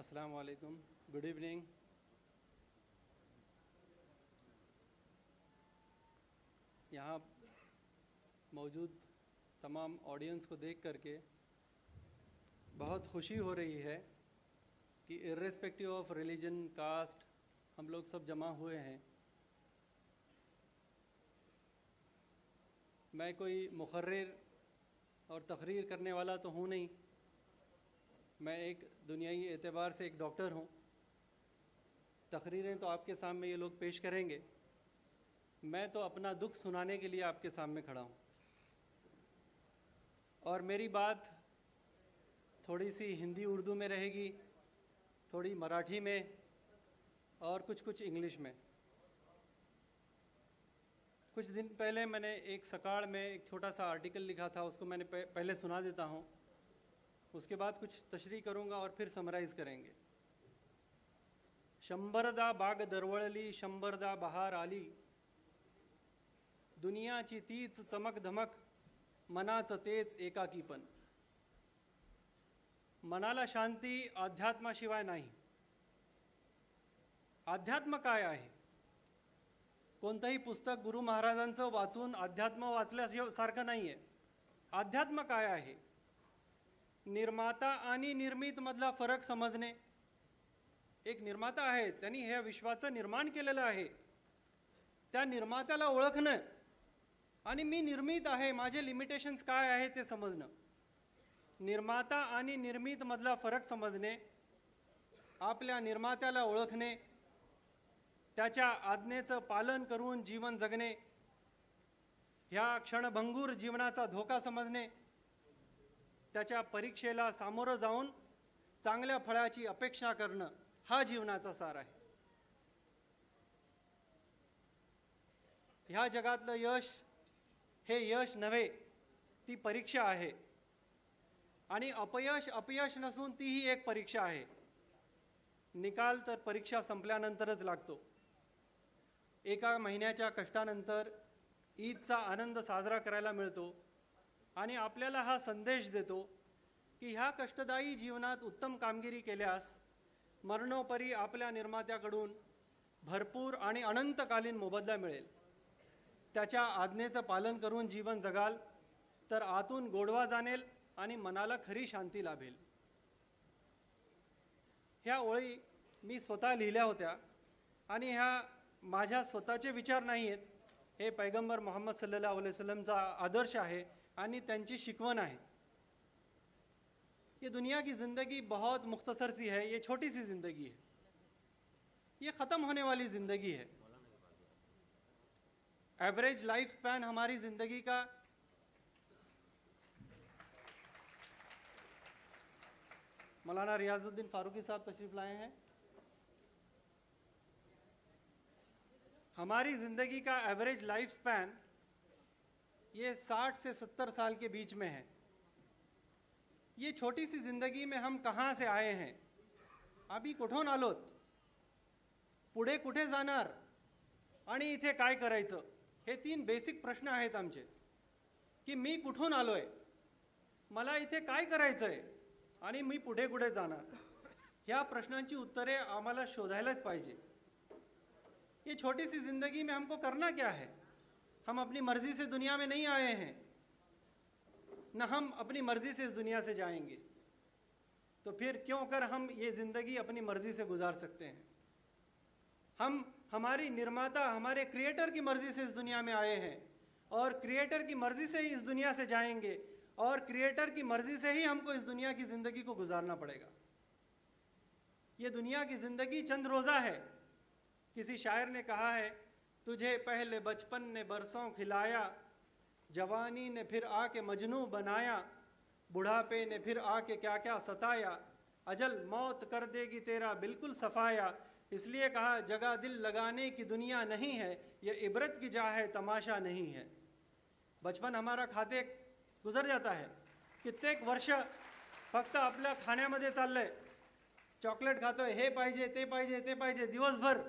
अस्सलाम वालेकुम, good evening. यहाँ मौजूद तमाम ऑडियंस को देख करके बहुत खुशी हो रही है कि इर्रेस्पेक्टिव ऑफ रिलीजन, कास्ट, हम लोग सब जमा हुए हैं। मैं कोई मुखर्रिर और तकरीर करने वाला तो हूँ नहीं, मैं एक दुनियाई एतबार से एक डॉक्टर हूँ। तकरीरें तो आपके सामने ये लोग पेश करेंगे, मैं तो अपना दुख सुनाने के लिए आपके सामने खड़ा हूँ। और मेरी बात थोड़ी सी हिंदी उर्दू में रहेगी, थोड़ी मराठी में और कुछ इंग्लिश में। कुछ दिन पहले मैंने एक सकाळ में एक छोटा सा आर्टिकल लिखा था, उसको मैंने पहले सुना देता हूँ, उसके बाद कुछ तशरीह करूँगा और फिर समराइज़ करेंगे। शंभरदा बाग दरवळली, शंभरदा बहार आली, दुनियाची तीच चमक धमक, मनाचं तेच एकाकीपण। मनाला शांती अध्यात्माशिवाय नाही। अध्यात्म काय आहे? कोणतंही पुस्तक गुरु महाराजांचं वाचून अध्यात्म वाचल्यासारखं नाही आहे। अध्यात्म काय आहे? निर्माता आणि निर्मित मधला फरक समजणे। एक निर्माता आहे, त्यांनी हे विश्वाचं निर्माण केलेलं आहे, त्या निर्मात्याला ओळखणं आणि मी निर्मित आहे, माझे लिमिटेशन्स काय आहे ते समजणं। निर्माता आणि निर्मित मधला फरक समजणे, आपल्या निर्मात्याला ओळखणे, त्याच्या आज्ञेचं पालन करून जीवन जगणे, ह्या क्षणभंगूर जीवनाचा धोका समजणे, त्याच्या परीक्षेला सामोरं जाऊन चांगल्या फळाची अपेक्षा करणं, हा जीवनाचा सार आहे। ह्या जगातलं यश हे यश नव्हे, ती परीक्षा आहे। आणि अपयश नसून तीही एक परीक्षा आहे। निकाल तर परीक्षा संपल्यानंतरच लागतो। एका महिन्याच्या कष्टानंतर ईदचा आनंद साजरा करायला मिळतो आणि आपल्याला हा संदेश देतो की ह्या कष्टदायी जीवनात उत्तम कामगिरी केल्यास मरणोपरी आपल्या निर्मात्याकडून भरपूर आणि अनंतकालीन मोबदला मिळेल। त्याच्या आज्ञेचं पालन करून जीवन जगाल तर आतून गोडवा जाणेल आणि मनाला खरी शांती लाभेल। ह्या ओळी मी स्वतः लिहिल्या होत्या आणि ह्या माझ्या स्वतःचे विचार नाही आहेत, हे पैगंबर मोहम्मद सल्लल्लाहु अलैहि वसल्लमचा आदर्श आहे आणि त्यांची शिकवण आहे। ये दुनिया की ज़िंदगी बहुत मुख्तसर सी है, ये छोटी सी ज़िंदगी है, ये ख़त्म होने वाली ज़िंदगी है। एवरेज लाइफ स्पैन हमारी ज़िंदगी का मौलाना रियाजुद्दीन फारूकी साहब तशरीफ़ लाए हैं। हमारी ज़िंदगी का एवरेज लाइफ स्पैन ये 60 से 70 साल के बीच में है। ये छोटी सी ज़िंदगी में हम कहाँ से आए हैं, अभी कुठून आलोत, पुढे कुठे जाणार आणि इथे काय करायचं, हे 3 बेसिक प्रश्न आहेत आमचे। की मी कुठून आलोय, मला इथे काय करायचंय आणि मी पुढे कुठे जाणार, ह्या प्रश्नांची उत्तरे आम्हाला शोधायलाच पाहिजे। ये छोटी सी ज़िंदगी में हमको करना क्या है? हम अपनी मर्जी से दुनिया में नहीं आए हैं, न हम अपनी मर्जी से इस दुनिया से जाएंगे, तो फिर क्यों कर हम ये ज़िंदगी अपनी मर्जी से गुजार सकते हैं? हम हमारी निर्माता, हमारे क्रिएटर की मर्जी से इस दुनिया में आए हैं और क्रिएटर की मर्जी से ही इस दुनिया से जाएंगे और क्रिएटर की मर्जी से ही हमको इस दुनिया की ज़िंदगी को गुजारना पड़ेगा। ये दुनिया की ज़िंदगी चंद रोज़ा है। किसी शायर ने कहा है, तुझे पहले बचपन ने बरसों खिलाया, जवानी ने फिर आके मजनू बनाया, बुढ़ापे ने फिर आके क्या क्या सताया, अजल मौत कर देगी तेरा बिल्कुल सफाया। इसलिए कहा जगह दिल लगाने की दुनिया नहीं है, ये इबरत की जा है, तमाशा नहीं है। बचपन हमारा खाते गुजर जाता है, कित्येक वर्ष फक्त आपल्या खाण्यामध्ये चाललंय, चॉकलेट खातोय, हे पाहिजे ते पाहिजे ते पाहिजे, दिवसभर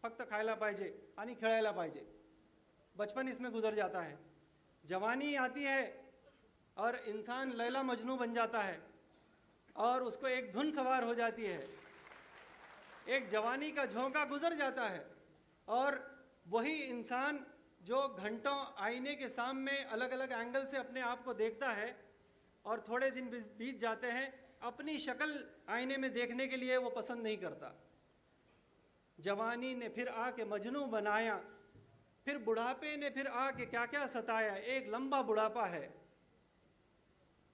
फक्त खायला पाहिजे आणि खेळायला पाहिजे। बचपन इसमें गुजर जाता है। जवानी आती है और इंसान लैला मजनू बन जाता है और उसको एक धुन सवार हो जाती है एक जवानी का झोंका गुजर जाता है, और वही इंसान जो घंटों आईने के सामने अलग अलग एंगल से अपने आप को देखता है और थोड़े दिन बीत जाते हैं, अपनी शक्ल आईने में देखने के लिए वो पसंद नहीं करता। जवानी ने फिर आके मजनू बनाया, फिर बुढ़ापे ने फिर आके क्या क्या सताया। एक लंबा बुढ़ापा है।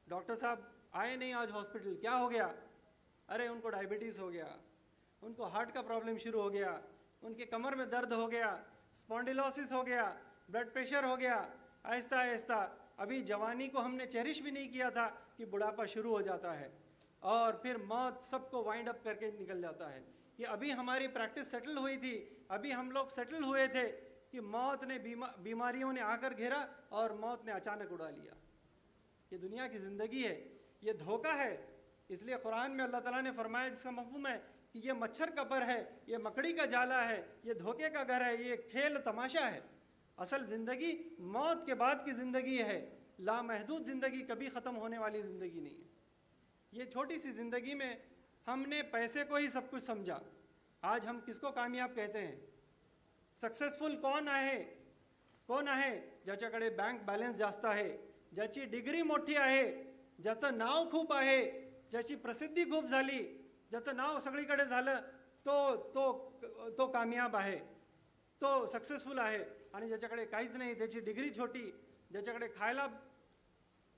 डॉक्टर साहब आए नहीं आज हॉस्पिटल, क्या हो गया? अरे उनको डायबिटीज़ हो गया, उनको हार्ट का प्रॉब्लम शुरू हो गया, उनके कमर में दर्द हो गया, स्पॉन्डिलोसिस हो गया, ब्लड प्रेशर हो गया। आहिस्ता आहिस्ता अभी जवानी को हमने चेरिश भी नहीं किया था कि बुढ़ापा शुरू हो जाता है, और फिर मौत सबको वाइंड अप करके निकल जाता है। कि अभी हमारी प्रैक्टिस सेटल हुई थी, अभी हम लोग सेटल हुए थे कि मौत ने बीमारियों ने आकर घेरा और मौत ने अचानक उड़ा लिया। ये दुनिया की ज़िंदगी है, ये धोखा है। इसलिए कुरान में अल्लाह ताला ने फरमाया, जिसका मफ़हूम है कि ये मच्छर का पर है, ये मकड़ी का जाला है, ये धोखे का घर है, ये खेल तमाशा है। असल ज़िंदगी मौत के बाद की ज़िंदगी है। लामहदूद ज़िंदगी, कभी ख़त्म होने वाली ज़िंदगी नहीं है। ये छोटी सी ज़िंदगी में हमने पैसे को ही सब कुछ समझा। आज हम किसको कामयाब कहते हैं? सक्सेसफुल कौन आहे? कोण आहे ज्याच्याकडे बँक बॅलन्स जास्त आहे, ज्याची डिग्री मोठी आहे, ज्याचं नाव खूप आहे, ज्याची प्रसिद्धी खूप झाली, ज्याचं नाव सगळीकडे झालं, तो तो तो कामयाब आहे, तो सक्सेसफुल आहे। आणि ज्याच्याकडे काहीच नाही, त्याची डिग्री छोटी, ज्याच्याकडे खायला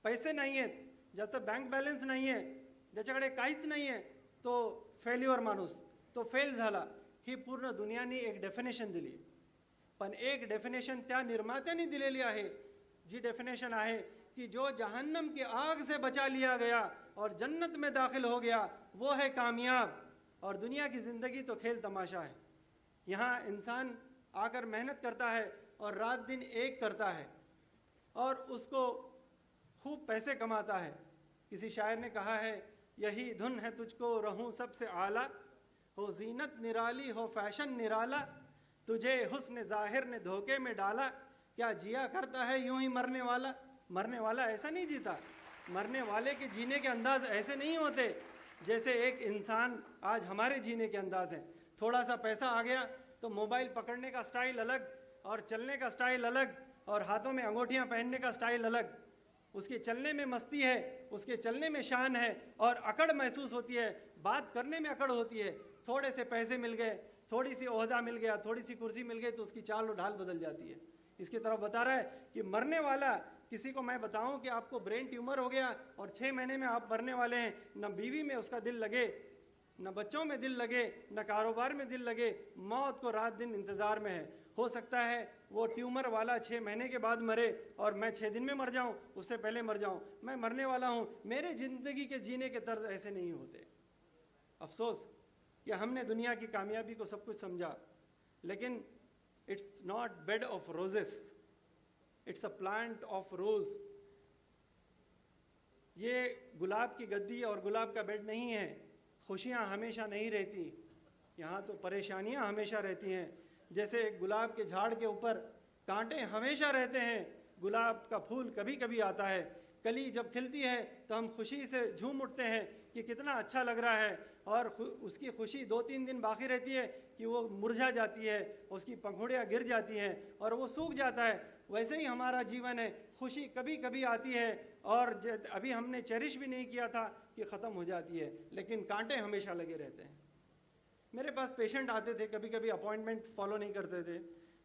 पैसे नाही आहेत, ज्याचं बँक बॅलन्स नाही आहे, ज्याच्याकडे काहीच नाही आहे, तो फेल्युअर माणूस, तो फेल झाला। ही पूर्ण दुनियाने एक डेफिनेशन दिली, पण एक डेफिनेशन त्या निर्मात्याने दिलेली आहे, जी डेफिनेशन आहे कि जो जहन्नम की आग से बचा लिया गया और जन्नत में दाखिल हो गया, वो है कामयाब। और दुनिया की ज़िंदगी तो खेल तमाशा है। यहाँ इंसान आकर मेहनत करता है और रात दिन एक करता है और उसको खूब पैसे कमाता है। किसी शायर ने कहा है, यही धुन है तुझको रहूं सबसे आला, हो जीनत निराली हो फैशन निराला, तुझे हुस्न जाहिर ने धोखे में डाला, क्या जिया करता है यूं ही मरने वाला। मरने वाला ऐसा नहीं जीता, मरने वाले के जीने के अंदाज ऐसे नहीं होते जैसे एक इंसान आज हमारे जीने के अंदाज हैं। थोड़ा सा पैसा आ गया तो मोबाइल पकड़ने का स्टाइल अलग, और चलने का स्टाइल अलग, और हाथों में अंगूठियां पहनने का स्टाइल अलग। उसके चलने में मस्ती है, उसके चलने में शान है, और अकड़ महसूस होती है, बात करने में अकड़ होती है। थोड़े से पैसे मिल गए, थोड़ी सी ओहदा मिल गया, थोड़ी सी कुर्सी मिल गई, तो उसकी चाल और ढाल बदल जाती है। इसकी तरफ बता रहा है कि मरने वाला, किसी को मैं बताऊं कि आपको ब्रेन ट्यूमर हो गया और 6 महीने में आप मरने वाले हैं, न बीवी में उसका दिल लगे, न बच्चों में दिल लगे, न कारोबार में दिल लगे, मौत को रात दिन इंतज़ार में है। हो सकता है वो ट्यूमर वाला 6 महीने के बाद मरे और मैं 6 दिन में मर जाऊं, उससे पहले मर जाऊं। मैं मरने वाला हूं। मेरे ज़िंदगी के जीने के तर्ज ऐसे नहीं होते। अफसोस कि हमने दुनिया की कामयाबी को सब कुछ समझा, लेकिन it's not bed of roses, it's a plant of रोज। ये गुलाब की गद्दी और गुलाब का बेड नहीं है। खुशियाँ हमेशा नहीं रहती, यहाँ तो परेशानियाँ हमेशा रहती हैं। जैसे गुलाब के झाड़ के ऊपर कांटे हमेशा रहते हैं, गुलाब का फूल कभी कभी आता है। कली जब खिलती है तो हम खुशी से झूम उठते हैं कि कितना अच्छा लग रहा है, और उसकी खुशी 2-3 दिन बाकी रहती है कि वो मुरझा जाती है, उसकी पंखुड़ियाँ गिर जाती हैं और वो सूख जाता है। वैसे ही हमारा जीवन है, खुशी कभी कभी आती है और अभी हमने चेरिश भी नहीं किया था कि ख़त्म हो जाती है, लेकिन कांटे हमेशा लगे रहते हैं। मेरे पास पेशेंट आते थे, कभी कभी अपॉइंटमेंट फॉलो नहीं करते थे,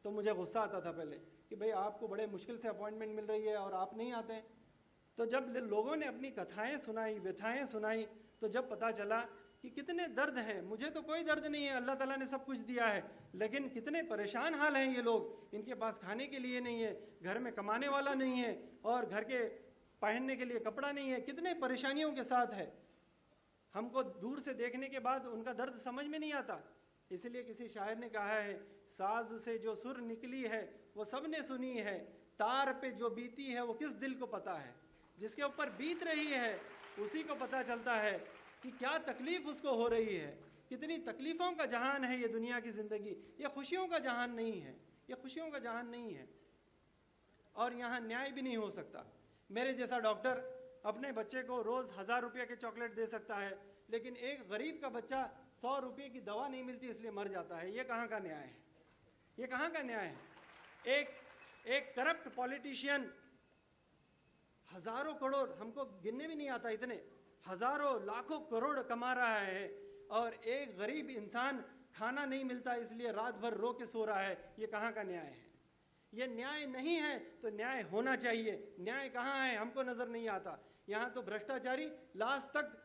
तो मुझे गुस्सा आता था पहले कि भाई आपको बड़े मुश्किल से अपॉइंटमेंट मिल रही है और आप नहीं आते हैं। तो जब लोगों ने अपनी कथाएं सुनाई, व्यथाएं सुनाई, तो जब पता चला कि कितने दर्द हैं। मुझे तो कोई दर्द नहीं है, अल्लाह ताला ने सब कुछ दिया है, लेकिन कितने परेशान हाल हैं ये लोग। इनके पास खाने के लिए नहीं है, घर में कमाने वाला नहीं है, और घर के पहनने के लिए कपड़ा नहीं है, कितने परेशानियों के साथ है। हमको दूर से देखने के बाद उनका दर्द समझ में नहीं आता। इसलिए किसी शायर ने कहा है, साज से जो सुर निकली है वो सब ने सुनी है, तार पे जो बीती है वो किस दिल को पता है। जिसके ऊपर बीत रही है उसी को पता चलता है कि क्या तकलीफ उसको हो रही है। कितनी तकलीफ़ों का जहान है ये दुनिया की ज़िंदगी, ये खुशियों का जहान नहीं है, ये खुशियों का जहान नहीं है। और यहाँ न्याय भी नहीं हो सकता। मेरे जैसा डॉक्टर अपने बच्चे को रोज़ 1000 रुपये के चॉकलेट दे सकता है, लेकिन एक गरीब का बच्चा 100 रुपये की दवा नहीं मिलती इसलिए मर जाता है। ये कहाँ का न्याय है? ये कहाँ का न्याय है? एक करप्ट पॉलिटिशियन हजारों करोड़, हमको गिनने भी नहीं आता, इतने हजारों लाखों करोड़ कमा रहा है, और एक गरीब इंसान खाना नहीं मिलता इसलिए रात भर रो के सो रहा है। ये कहाँ का न्याय है? ये न्याय नहीं है। तो न्याय होना चाहिए। न्याय कहाँ है? हमको नजर नहीं आता। यहाँ तो भ्रष्टाचारी लास्ट तक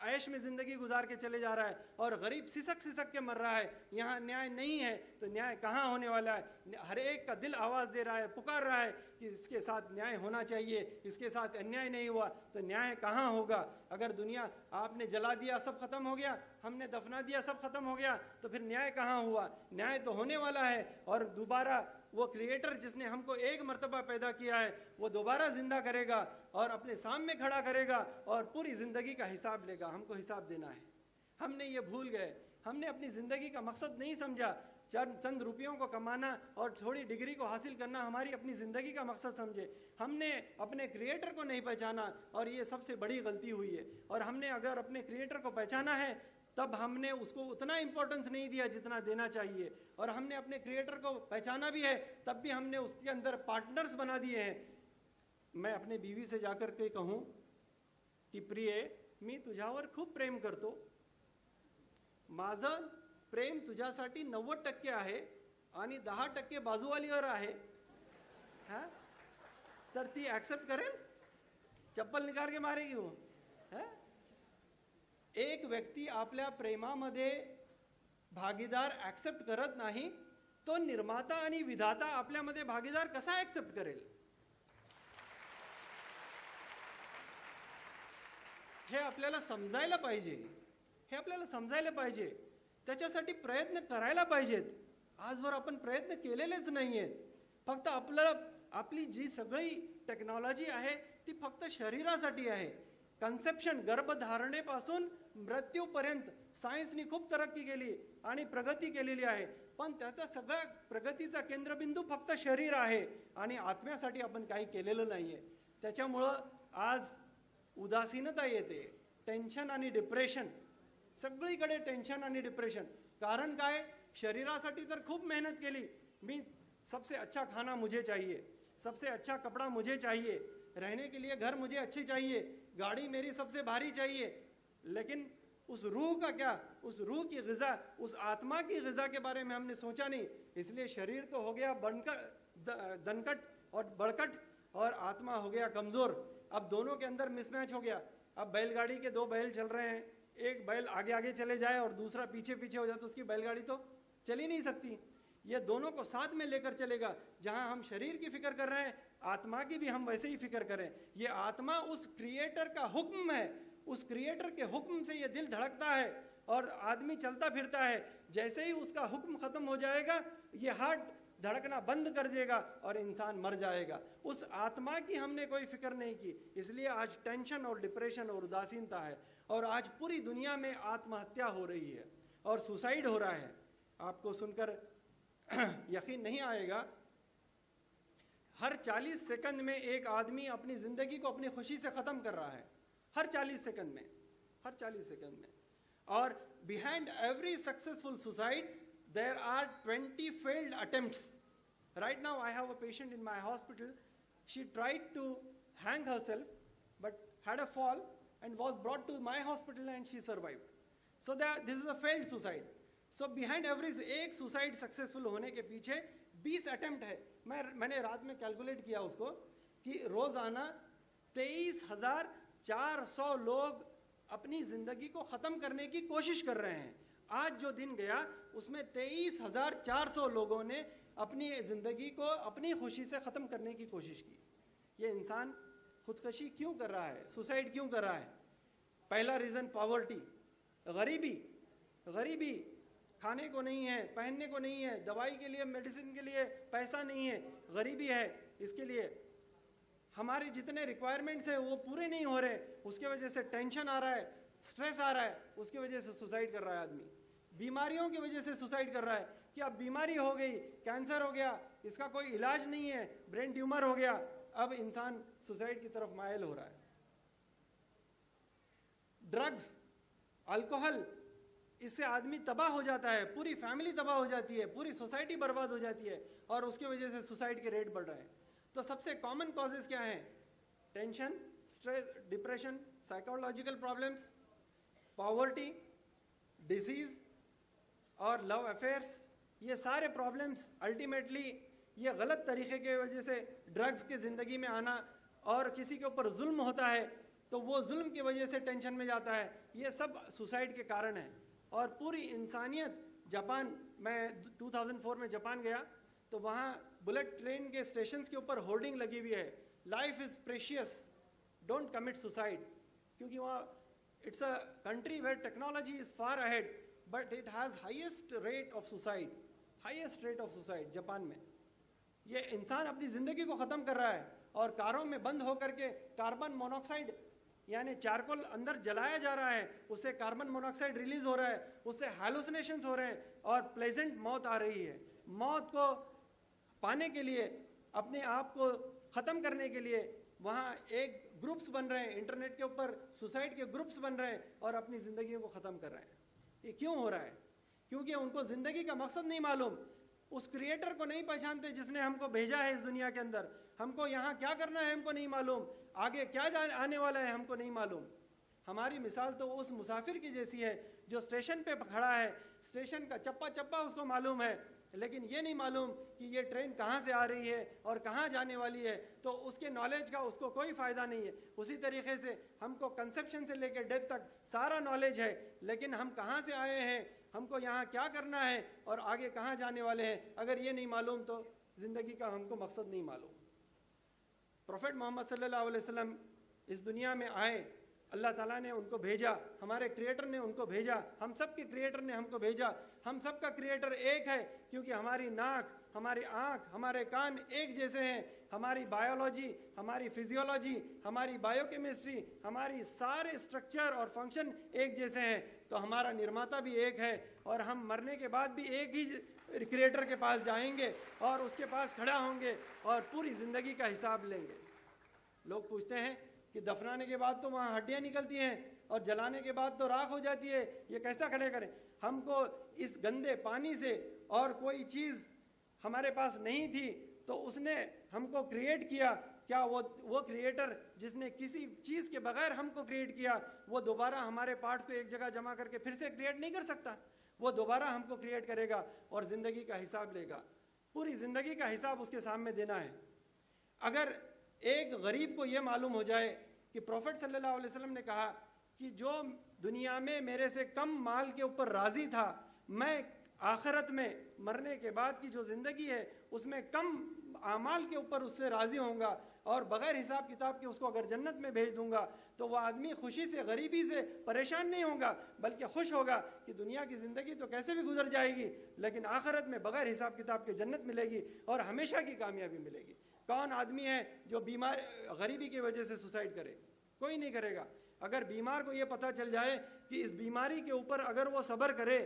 ऐश में जिंदगी गुजार के चले जा रहा है और गरीब सिसक सिसक के मर रहा है। यहाँ न्याय नहीं है तो न्याय कहाँ होने वाला है? हर एक का दिल आवाज दे रहा है, पुकार रहा है कि इसके साथ न्याय होना चाहिए, इसके साथ अन्याय नहीं हुआ तो न्याय कहाँ होगा? अगर दुनिया आपने जला दिया सब खत्म हो गया, हमने दफना दिया सब खत्म हो गया, तो फिर न्याय कहाँ हुआ? न्याय तो होने वाला है और दोबारा वो क्रिएटर जिसने हमको एक मर्तबा पैदा किया है वो दोबारा जिंदा करेगा और अपने सामने खड़ा करेगा और पूरी जिंदगी का हिसाब लेगा। हमको हिसाब देना है। हमने ये भूल गए। हमने अपनी जिंदगी का मकसद नहीं समझा। चंद रुपयों को कमाना और थोड़ी डिग्री को हासिल करना हमारी अपनी जिंदगी का मकसद समझे। हमने अपने क्रिएटर को नहीं पहचाना और ये सबसे बड़ी गलती हुई है। और हमने अगर अपने क्रिएटर को पहचाना है तब हमने उसको उतना इंपॉर्टेंस नहीं दिया जितना देना चाहिए। और हमने अपने क्रिएटर को पहचाना भी है तब भी हमने उसके अंदर पार्टनर्स बना दिए हैं। मैं अपने बीवी से जाकर के कहूं की प्रिय, मी तुझ्यावर खूप प्रेम करतो, माझं प्रेम तुझ्यासाठी 90% आहे आणि 10% बाजूवालीवर आहे, हा? तर ती ऍक्सेप्ट करेल? चप्पल निकाल के मारेगी वो, हा? एक व्यक्ती आपल्या प्रेमामध्ये भागीदार ऍक्सेप्ट करत नाही तो निर्माता आणि विधाता आपल्यामध्ये भागीदार कसा ऍक्सेप्ट करेल? हे आपल्याला समजायला पाहिजे। हे आपल्याला समजायला पाहिजे। त्याच्यासाठी प्रयत्न करायला पाहिजेत। आजवर आपण प्रयत्न केलेलेच नाहीयेत। फक्त आपली जी सगळी टेक्नॉलॉजी आहे ती फक्त शरीरासाठी आहे। कन्सेप्शन गर्भधारणेपासून मृत्यूपर्यंत सायन्सने खूप तरक्की केली आणि प्रगती केलेली आहे, पण त्याचा सगळा प्रगतीचा केंद्रबिंदू फक्त शरीर आहे आणि आत्म्यासाठी आपण काही केलेलं नाहीये। त्याच्यामुळं आज उदासीनता येते, टेन्शन आणि डिप्रेशन, सगळीकडे टेन्शन आणि डिप्रेशन। कारण काय? शरीरासाठी तर खूप मेहनत केली, मी सबसे अच्छा खाना मुझे चाहिए, सबसे अच्छा कपड़ा मुझे चाहिए, रहने के लिए घर मुझे अच्छी चाहिए, गाड़ी मेरी सबसे भारी चाहिए, लेकिन उस रूह का क्या? उस रूह की ग़िज़ा, उस आत्मा की ग़िज़ा के बारे में हमने सोचा नहीं। इसलिए शरीर तो हो गया दनकट और बड़कट और आत्मा हो गया कमज़ोर। अब दोनों के अंदर मिसमैच हो गया। अब बैलगाड़ी के दो बैल चल रहे हैं, एक बैल आगे आगे चले जाए और दूसरा पीछे पीछे हो जाए तो उसकी बैलगाड़ी तो चल ही नहीं सकती। ये दोनों को साथ में लेकर चलेगा। जहां हम शरीर की फिक्र कर रहे हैं, आत्मा की भी हम वैसे ही फिक्र करें। ये आत्मा उस क्रिएटर का हुक्म है, उस क्रिएटर के हुक्म से ये दिल धड़कता है और आदमी चलता फिरता है। जैसे ही उसका हुक्म खत्म हो जाएगा ये हार्ट धड़कना बंद कर देगा और इंसान मर जाएगा। उस आत्मा की हमने कोई फिक्र नहीं की, इसलिए आज टेंशन और डिप्रेशन और उदासीनता है। और आज पूरी दुनिया में आत्महत्या हो रही है और सुसाइड हो रहा है। आपको सुनकर यकीन नहीं आएगा, हर 40 सेकंड में एक आदमी अपनी जिंदगी को अपनी खुशी से खत्म कर रहा है। हर 40 सेकंड में, हर 40 सेकंड में। और behind every successful suicide there are 20 failed attempts. Right now I have a patient in my hospital. She tried to hang herself but had a fall and was brought to my hospital and she survived. So this is a failed suicide. So behind every एक suicide successful होने के पीछे 20 attempt है। मैंने रात में calculate किया उसको कि रोजाना 23,400 लोग अपनी जिंदगी को खत्म करने की कोशिश कर रहे हैं। आज जो दिन गया उसमें 23,400 लोगों ने अपनी जिंदगी को अपनी खुशी से खत्म करने की कोशिश की। ये इंसान खुदकशी क्यों कर रहा है? सुसाइड क्यों कर रहा है? पहला रीजन पॉवर्टी, गरीबी। गरीबी, खाने को नहीं है, पहनने को नहीं है, दवाई के लिए मेडिसिन के लिए पैसा नहीं है, गरीबी है। इसके लिए हमारे जितने रिक्वायरमेंट्स हैं वो पूरे नहीं हो रहे, उसके वजह से टेंशन आ रहा है, स्ट्रेस आ रहा है, उसकी वजह से सुसाइड कर रहा है आदमी। बीमारियों की वजह से सुसाइड कर रहा है कि अब बीमारी हो गई, कैंसर हो गया, इसका कोई इलाज नहीं है, ब्रेन ट्यूमर हो गया, अब इंसान सुसाइड की तरफ मायल हो रहा है। ड्रग्स, अल्कोहल, इससे आदमी तबाह हो जाता है, पूरी फैमिली तबाह हो जाती है, पूरी सोसाइटी बर्बाद हो जाती है, और उसकी वजह से सुसाइड के रेट बढ़ रहे हैं। तो सबसे कॉमन कॉजेज क्या हैं? Tension, stress, depression, psychological problems, poverty, disease और लव अफेयर्स। ये सारे प्रॉब्लम्स अल्टीमेटली ये गलत तरीके की वजह से ड्रग्स के ज़िंदगी में आना, और किसी के ऊपर जुल्म होता है तो वो जुल्म की वजह से टेंशन में जाता है, ये सब सुसाइड के कारण है। और पूरी इंसानियत, जापान, मैं 2004 में जापान गया तो वहाँ बुलेट ट्रेन के स्टेशन के ऊपर होर्डिंग लगी हुई है, life is precious, don't commit suicide. क्योंकि वहाँ it's a country where technology is far ahead but it has highest rate of suicide, highest rate of suicide Japan में। ये इंसान अपनी ज़िंदगी को ख़त्म कर रहा है, और कारों में बंद होकर के कार्बन मोनोऑक्साइड यानी चारकोल अंदर जलाया जा रहा है, उससे कार्बन मोनोऑक्साइड रिलीज हो रहा है, उससे हैलुसिनेशंस हो रहे हैं, और प्लेजेंट मौत आ रही है। मौत को पाने के लिए, अपने आप को ख़त्म करने के लिए वहाँ एक ग्रुप्स बन रहे हैं, इंटरनेट के ऊपर सुसाइड के ग्रुप्स बन रहे हैं और अपनी ज़िंदगी को ख़त्म कर रहे हैं। ये क्यों हो रहा है? क्योंकि उनको ज़िंदगी का मकसद नहीं मालूम, उस क्रिएटर को नहीं पहचानते जिसने हमको भेजा है इस दुनिया के अंदर। हमको यहाँ क्या करना है हमको नहीं मालूम, आगे क्या आने वाला है हमको नहीं मालूम। हमारी मिसाल तो उस मुसाफिर की जैसी है जो स्टेशन पे खड़ा है, स्टेशन का चप्पा चप्पा उसको मालूम है, लेकिन ये नहीं मालूम कि ये ट्रेन कहाँ से आ रही है और कहाँ जाने वाली है, तो उसके नॉलेज का उसको कोई फ़ायदा नहीं है। उसी तरीके से हमको कंसेप्शन से लेकर डेथ तक सारा नॉलेज है, लेकिन हम कहाँ से आए हैं, हमको यहाँ क्या करना है और आगे कहाँ जाने वाले हैं, अगर ये नहीं मालूम तो ज़िंदगी का हमको मकसद नहीं मालूम। प्रोफेट मोहम्मद सल्लल्लाहु अलैहि वसल्लम इस दुनिया में आए, अल्लाह ताला ने उनको भेजा, हमारे क्रिएटर ने उनको भेजा, हम सब के क्रिएटर ने हमको भेजा। हम सब का क्रिएटर एक है, क्योंकि हमारी नाक, हमारी आँख, हमारे कान एक जैसे हैं, हमारी बायोलॉजी, हमारी फिजियोलॉजी, हमारी बायोकेमिस्ट्री, हमारी सारे स्ट्रक्चर और फंक्शन एक जैसे हैं। तो हमारा निर्माता भी एक है, और हम मरने के बाद भी एक ही क्रिएटर के पास जाएंगे और उसके पास खड़ा होंगे और पूरी ज़िंदगी का हिसाब लेंगे। लोग पूछते हैं कि दफनाने के बाद तो वहाँ हड्डियाँ निकलती हैं और जलाने के बाद तो राख हो जाती है, ये कैसा खड़े करें? हमको इस गंदे पानी से, और कोई चीज़ हमारे पास नहीं थी तो उसने हमको क्रिएट किया। क्या वो क्रिएटर जिसने किसी चीज़ के बगैर हमको क्रिएट किया, वो दोबारा हमारे पार्ट्स को एक जगह जमा करके फिर से क्रिएट नहीं कर सकता? वो दोबारा हमको क्रिएट करेगा और ज़िंदगी का हिसाब लेगा। पूरी ज़िंदगी का हिसाब उसके सामने देना है। अगर एक गरीब को ये मालूम हो जाए कि प्रोफेट सल्लल्लाहु अलैहि वसल्लम ने कहा कि जो दुनिया में मेरे से कम माल के ऊपर राज़ी था, मैं आखिरत में मरने के बाद की जो ज़िंदगी है उसमें कम आमाल के ऊपर उससे राज़ी होऊंगा और बग़ैर हिसाब किताब के उसको अगर जन्नत में भेज दूंगा, तो वह आदमी खुशी से, गरीबी से परेशान नहीं होगा, बल्कि खुश होगा कि दुनिया की ज़िंदगी तो कैसे भी गुजर जाएगी, लेकिन आखिरत में बग़ैर हिसाब किताब के जन्नत मिलेगी और हमेशा की कामयाबी मिलेगी। कौन आदमी है जो बीमार, गरीबी की वजह से सुसाइड करे? कोई नहीं करेगा। अगर बीमार को ये पता चल जाए कि इस बीमारी के ऊपर अगर वो सब्र करे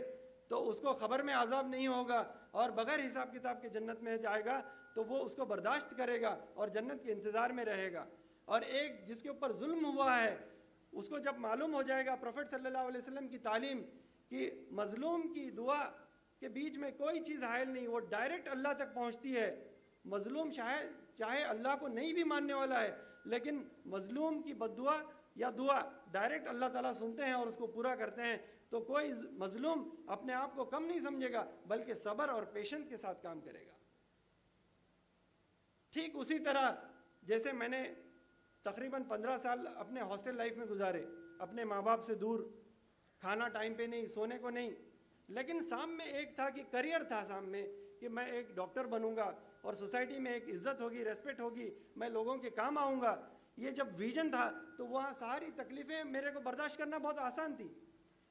तो उसको खबर में आज़ाब नहीं होगा और बग़ैर हिसाब किताब के जन्नत में जाएगा, तो वो उसको बर्दाश्त करेगा और जन्नत के इंतज़ार में रहेगा। और एक जिसके ऊपर जुल्म हुआ है, उसको जब मालूम हो जाएगा प्रोफेट सल्लल्लाहु अलैहि वसल्लम की तालीम कि मज़लूम की दुआ के बीच में कोई चीज़ हायल नहीं, वो डायरेक्ट अल्लाह तक पहुँचती है। मज़लूम शायद चाहे अल्लाह को नहीं भी मानने वाला है, लेकिन मज़लूम की बद्दुआ या दुआ डायरेक्ट अल्लाह ताला सुनते हैं और उसको पूरा करते हैं। तो कोई मज़लूम अपने आप को कम नहीं समझेगा, बल्कि सब्र और पेशेंस के साथ काम करेगा। ठीक उसी तरह जैसे मैंने तकरीबन 15 साल अपने हॉस्टल लाइफ में गुजारे, अपने माँ बाप से दूर, खाना टाइम पे नहीं, सोने को नहीं, लेकिन सामने एक था कि करियर था सामने कि मैं एक डॉक्टर बनूंगा और सोसाइटी में एक इज्जत होगी, रेस्पेक्ट होगी, मैं लोगों के काम आऊँगा। ये जब विजन था तो वहाँ सारी तकलीफ़ें मेरे को बर्दाश्त करना बहुत आसान थी।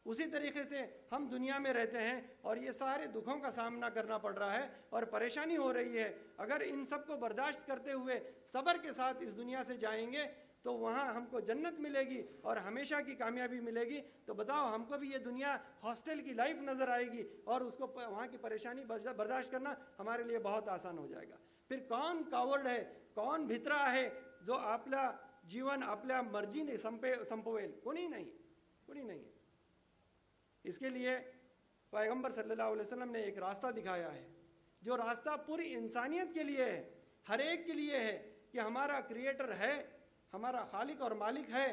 उसी तरीके से हम दुनिया में रहते हैं और ये सारे दुखों का सामना करना पड़ रहा है और परेशानी हो रही है। अगर इन सब को बर्दाश्त करते हुए सब्र के साथ इस दुनिया से जाएंगे तो वहाँ हमको जन्नत मिलेगी और हमेशा की कामयाबी मिलेगी। तो बताओ, हमको भी ये दुनिया हॉस्टल की लाइफ नज़र आएगी और उसको वहाँ की परेशानी बर्दाश्त करना हमारे लिए बहुत आसान हो जाएगा। फिर कौन कावर्ड है, कौन भित्रा है जो आपला जीवन आपल्या मर्जीने संपवेल? कोणी नाही, कोणी नाही। इसके लिए पैगंबर सल्लल्लाहु अलैहि वसल्लम ने एक रास्ता दिखाया है, जो रास्ता पूरी इंसानियत के लिए है, हर एक के लिए है, कि हमारा क्रिएटर है, हमारा खालिक और मालिक है,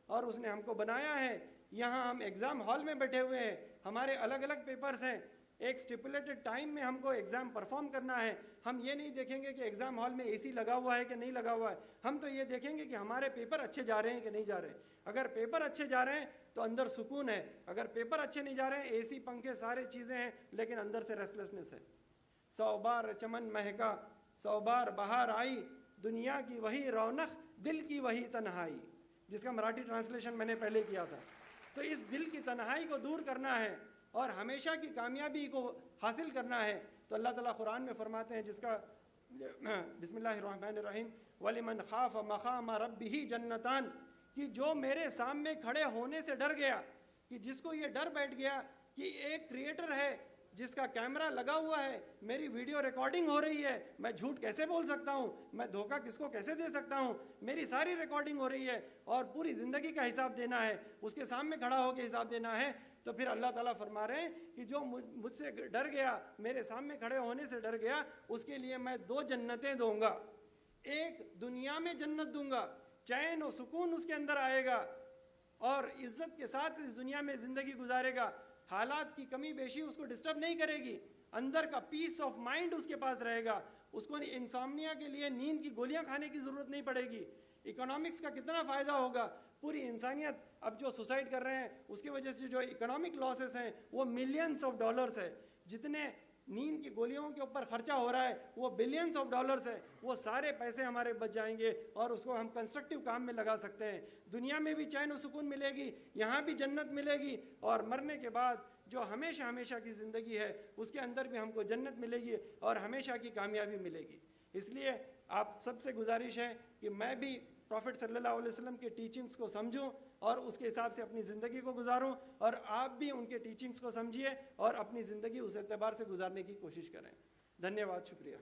और उसने हमको बनाया है। यहाँ हम एग्ज़ाम हॉल में बैठे हुए हैं, हमारे अलग अलग पेपर्स हैं, एक स्टिपुलेटेड टाइम में हमको एग्ज़ाम परफॉर्म करना है। हम ये नहीं देखेंगे कि एग्ज़ाम हॉल में एसी लगा हुआ है कि नहीं लगा हुआ है, हम तो ये देखेंगे कि हमारे पेपर अच्छे जा रहे हैं कि नहीं जा रहे हैं। अगर पेपर अच्छे जा रहे हैं तो अंदर सुकून है, अगर पेपर अच्छे नहीं जा रहे हैं, एसी पंखे सारे चीज़ें हैं, लेकिन अंदर से रेस्टलेसनेस है। 100 बार चमन महका, 100 बार बहार आई, दुनिया की वही रौनक, दिल की वही तन्हाई, जिसका मराठी ट्रांसलेशन मैंने पहले किया था। तो इस दिल की तन्हाई को दूर करना है और हमेशा की कामयाबी को हासिल करना है। तो अल्लाह ताला कुरान में फरमाते हैं, जिसका बिस्मिल्लाहिर्रहमानिर्रहीम, वलिमन खाफ मकाम रब्बिही जन्नतान, कि जो मेरे सामने खड़े होने से डर गया, कि जिसको ये डर बैठ गया कि एक क्रिएटर है जिसका कैमरा लगा हुआ है, मेरी वीडियो रिकॉर्डिंग हो रही है, मैं झूठ कैसे बोल सकता हूँ, मैं धोखा किसको कैसे दे सकता हूँ, मेरी सारी रिकॉर्डिंग हो रही है और पूरी ज़िंदगी का हिसाब देना है, उसके सामने खड़ा होकर हिसाब देना है। तो फिर अल्लाह ताला फरमा रहे हैं कि जो मुझसे डर गया, मेरे सामने खड़े होने से डर गया, उसके लिए मैं 2 जन्नतें दूंगा। एक दुनिया में जन्नत दूंगा, चैन और सुकून उसके अंदर आएगा और इज्जत के साथ इस दुनिया में ज़िंदगी गुजारेगा। हालात की कमी बेशी उसको डिस्टर्ब नहीं करेगी, अंदर का पीस ऑफ माइंड उसके पास रहेगा, उसको इंसोम्निया के लिए नींद की गोलियां खाने की ज़रूरत नहीं पड़ेगी। इकोनॉमिक्स का कितना फ़ायदा होगा, पूरी इंसानियत अब जो सुसाइड कर रहे हैं उसकी वजह से जो इकोनॉमिक लॉसेस हैं वो मिलियंस ऑफ डॉलर्स है, जितने नींद की गोलियों के ऊपर खर्चा हो रहा है वो बिलियंस ऑफ डॉलर्स है, वो सारे पैसे हमारे बच जाएंगे और उसको हम कंस्ट्रक्टिव काम में लगा सकते हैं। दुनिया में भी चैन और सुकून मिलेगी, यहाँ भी जन्नत मिलेगी, और मरने के बाद जो हमेशा हमेशा की ज़िंदगी है उसके अंदर भी हमको जन्नत मिलेगी और हमेशा की कामयाबी मिलेगी। इसलिए आप सबसे गुजारिश है कि मैं भी प्रॉफिट सल्लल्लाहु अलैहि वसल्लम के टीचिंग्स को समझूं और उसके हिसाब से अपनी ज़िंदगी को गुजारूं, और आप भी उनके टीचिंग्स को समझिए और अपनी ज़िंदगी उस एतबार से गुजारने की कोशिश करें। धन्यवाद, शुक्रिया।